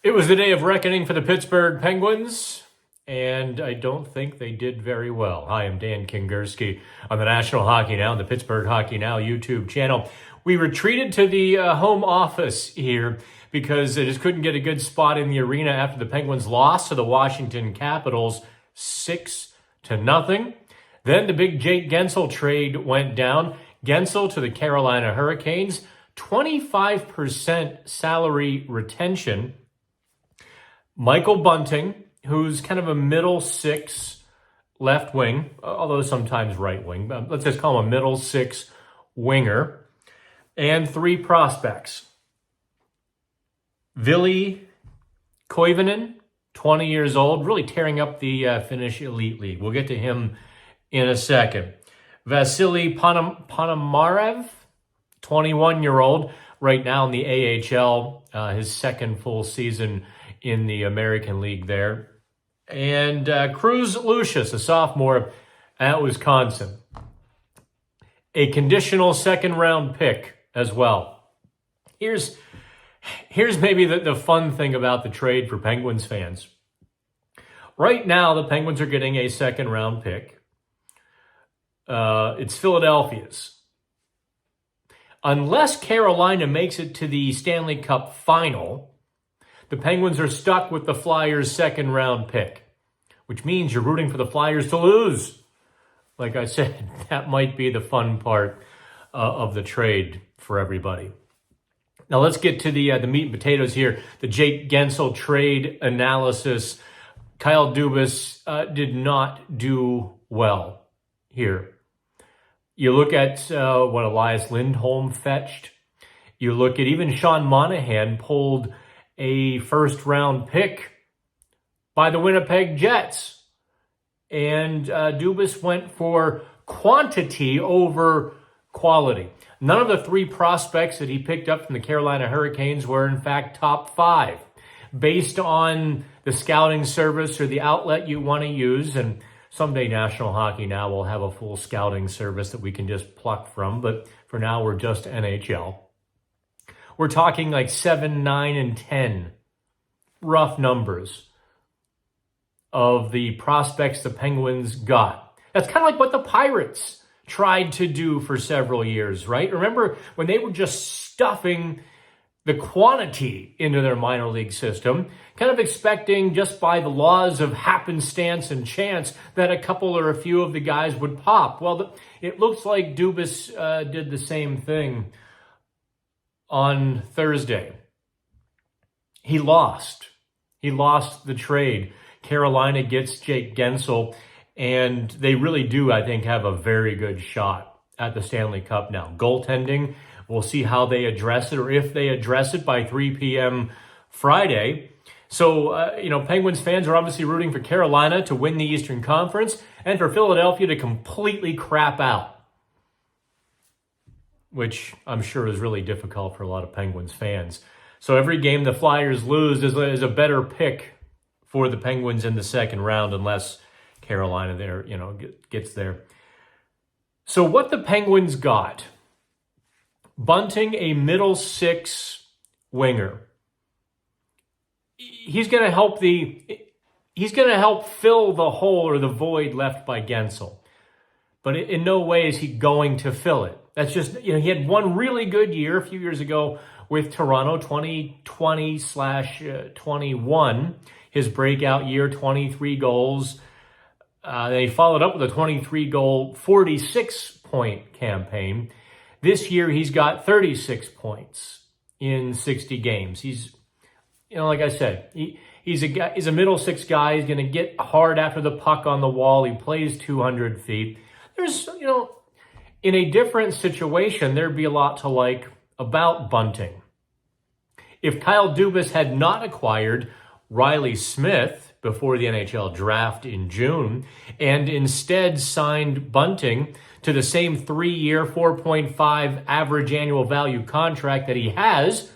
It was the day of reckoning for the Pittsburgh Penguins, and I don't think they did very well. Hi, I'm Dan Kingerski on the National Hockey Now, the Pittsburgh Hockey Now YouTube channel. We retreated to the home office here because I just couldn't get a good spot in the arena after the Penguins lost to the Washington Capitals 6-0. Then the big Jake Guentzel trade went down. Guentzel to the Carolina Hurricanes, 25% salary retention. Michael Bunting, who's kind of a middle six left wing, although sometimes right wing, but let's just call him a middle six winger, and three prospects. Ville Koivunen, 20 years old, really tearing up the Finnish Elite League. We'll get to him in a second. Vasily Ponomarev, 21-year-old, right now in the AHL, his second full season in the American League there. And Cruz Lucius, a sophomore at Wisconsin. A conditional second-round pick as well. Here's maybe the fun thing about the trade for Penguins fans. Right now, the Penguins are getting a second-round pick. It's Philadelphia's. Unless Carolina makes it to the Stanley Cup final, the Penguins are stuck with the Flyers' second-round pick, which means you're rooting for the Flyers to lose. Like I said, that might be the fun part of the trade for everybody. Now let's get to the meat and potatoes here. The Jake Guentzel trade analysis. Kyle Dubas did not do well here. You look at what Elias Lindholm fetched. You look at even Sean Monahan pulled a first-round pick by the Winnipeg Jets. And Dubas went for quantity over quality. None of the three prospects that he picked up from the Carolina Hurricanes were, in fact, top five. Based on the scouting service or the outlet you want to use, and someday National Hockey Now will have a full scouting service that we can just pluck from, but for now we're just NHL. We're talking like 7, 9, and 10 rough numbers of the prospects the Penguins got. That's kind of like what the Pirates tried to do for several years, right? Remember when they were just stuffing the quantity into their minor league system, kind of expecting just by the laws of happenstance and chance that a couple or a few of the guys would pop. Well, it looks like Dubas did the same thing on Thursday. He lost. He lost the trade. Carolina gets Jake Guentzel, and they really do, I think, have a very good shot at the Stanley Cup now. Goaltending, we'll see how they address it, or if they address it by 3 p.m. Friday. So, Penguins fans are obviously rooting for Carolina to win the Eastern Conference and for Philadelphia to completely crap out, which I'm sure is really difficult for a lot of Penguins fans. So every game the Flyers lose is a better pick for the Penguins in the second round, unless Carolina there, gets there. So what the Penguins got: Bunting, a middle six winger. He's going to help fill the hole or the void left by Guentzel. But in no way is he going to fill it. That's just, he had one really good year a few years ago with Toronto, 2020/21. His breakout year, 23 goals. They followed up with a 23-goal, 46-point campaign. This year, he's got 36 points in 60 games. He's, like I said, he's a middle six guy. He's going to get hard after the puck on the wall. He plays 200 feet. There's, in a different situation, there'd be a lot to like about Bunting. If Kyle Dubas had not acquired Riley Smith before the NHL draft in June and instead signed Bunting to the same 3-year, 4.5 average annual value contract that he has,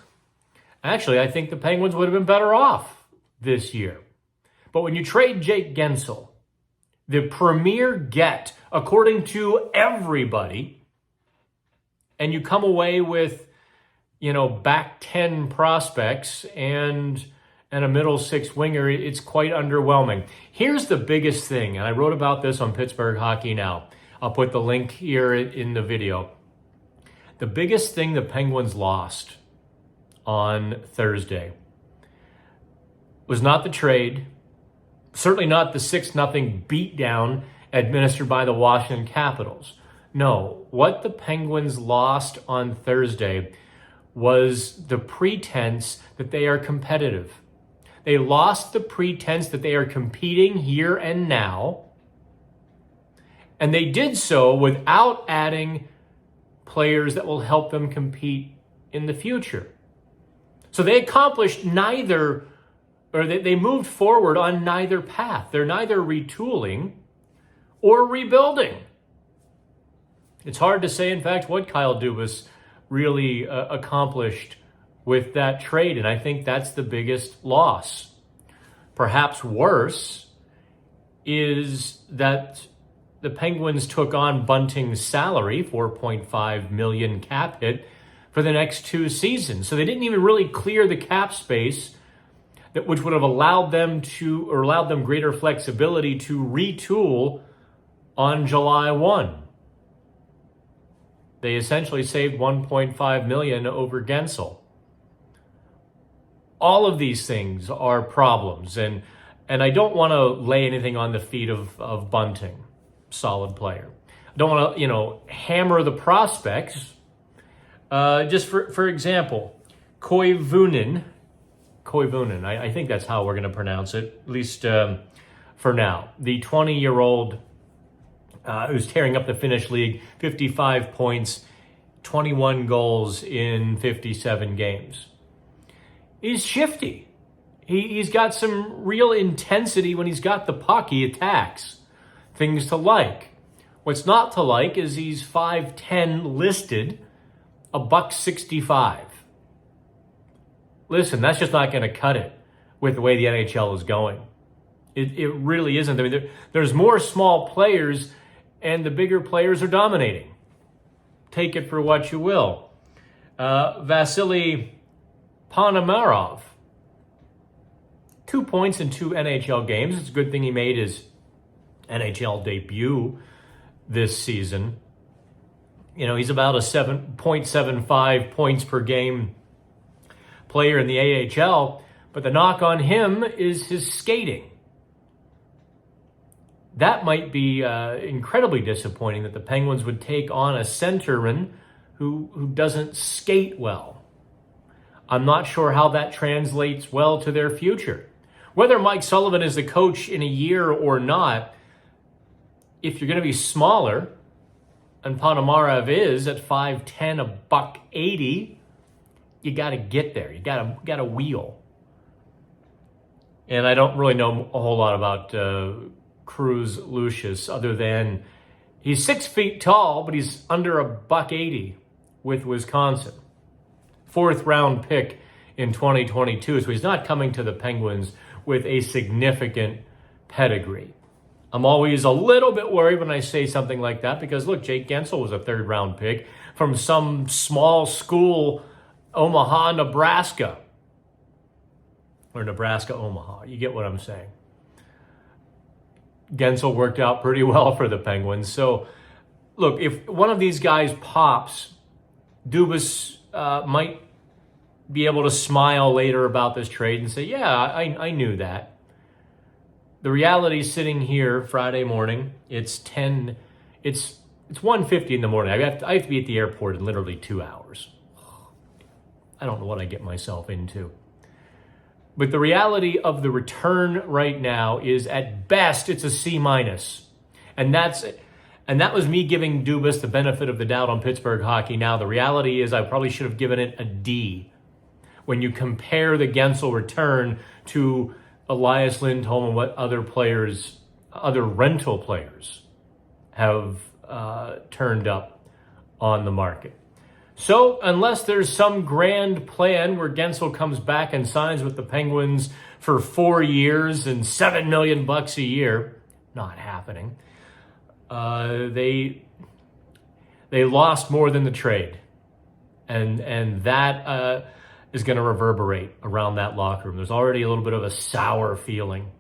actually, I think the Penguins would have been better off this year. But when you trade Jake Guentzel, the premier get, according to everybody, and you come away with, back 10 prospects and and a middle six winger, it's quite underwhelming. Here's the biggest thing, and I wrote about this on Pittsburgh Hockey Now. I'll put the link here in the video. The biggest thing the Penguins lost on Thursday was not the trade, certainly not the 6-0 beatdown administered by the Washington Capitals. No, what the Penguins lost on Thursday was the pretense that they are competitive. They lost the pretense that they are competing here and now, and they did so without adding players that will help them compete in the future. So they accomplished neither, or they moved forward on neither path. They're neither retooling or rebuilding. It's hard to say, in fact, what Kyle Dubas really accomplished with that trade, and I think that's the biggest loss. Perhaps worse is that the Penguins took on Bunting's salary, $4.5 million cap hit, for the next 2 seasons. So they didn't even really clear the cap space, which would have allowed them greater flexibility to retool on July 1. They essentially saved $1.5 million over Guentzel. All of these things are problems, and I don't want to lay anything on the feet of Bunting, solid player. I don't want to, hammer the prospects. Just for example, Koivunen, I think that's how we're going to pronounce it, at least for now. The 20-year-old who's tearing up the Finnish league, 55 points, 21 goals in 57 games. He's shifty. He's got some real intensity when he's got the puck. He attacks. Things to like. What's not to like is he's 5'10", listed, $165. Listen, that's just not going to cut it with the way the NHL is going. It really isn't. I mean, there's more small players, and the bigger players are dominating. Take it for what you will. Vasily Ponomarov, 2 points in 2 NHL games. It's a good thing he made his NHL debut this season. He's about a 7.75 points per game player in the AHL, but the knock on him is his skating. That might be incredibly disappointing that the Penguins would take on a centerman who doesn't skate well. I'm not sure how that translates well to their future. Whether Mike Sullivan is the coach in a year or not, if you're going to be smaller, and Ponomarev is at 5'10", $180, you got to get there. You got to wheel. And I don't really know a whole lot about Cruz Lucius, other than he's 6 feet tall, but he's under $180 with Wisconsin. 4th round pick in 2022, so he's not coming to the Penguins with a significant pedigree. I'm always a little bit worried when I say something like that because, look, Jake Guentzel was a 3rd round pick from some small school, Omaha, Nebraska. Or Nebraska, Omaha. You get what I'm saying. Guentzel worked out pretty well for the Penguins. So, look, if one of these guys pops, Dubas might be able to smile later about this trade and say, yeah, I knew that. The reality is sitting here Friday morning, it's 1:50 in the morning. I have to be at the airport in literally 2 hours. I don't know what I get myself into. But the reality of the return right now is, at best, it's a C-. And that was me giving Dubas the benefit of the doubt on Pittsburgh Hockey Now. The reality is I probably should have given it a D when you compare the Guentzel return to Elias Lindholm and what other rental players have turned up on the market. So unless there's some grand plan where Guentzel comes back and signs with the Penguins for 4 years and $7 million a year, not happening. They lost more than the trade, and that is going to reverberate around that locker room. There's already a little bit of a sour feeling.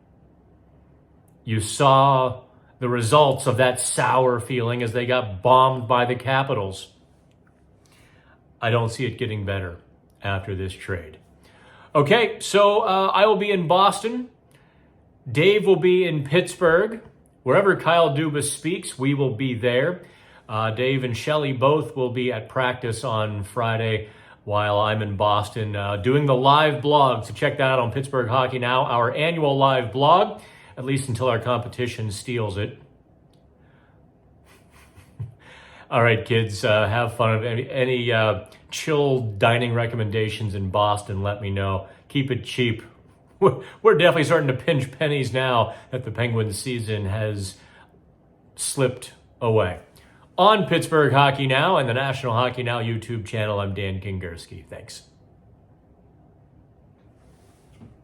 You saw the results of that sour feeling as they got bombed by the Capitals. I don't see it getting better after this trade. Okay, so I will be in Boston. Dave will be in Pittsburgh. Wherever Kyle Dubas speaks, we will be there. Dave and Shelley both will be at practice on Friday while I'm in Boston doing the live blog. So check that out on Pittsburgh Hockey Now, our annual live blog, at least until our competition steals it. All right, kids, have fun. Any chill dining recommendations in Boston, let me know. Keep it cheap. We're definitely starting to pinch pennies now that the Penguins season has slipped away. On Pittsburgh Hockey Now and the National Hockey Now YouTube channel, I'm Dan Kingerski. Thanks.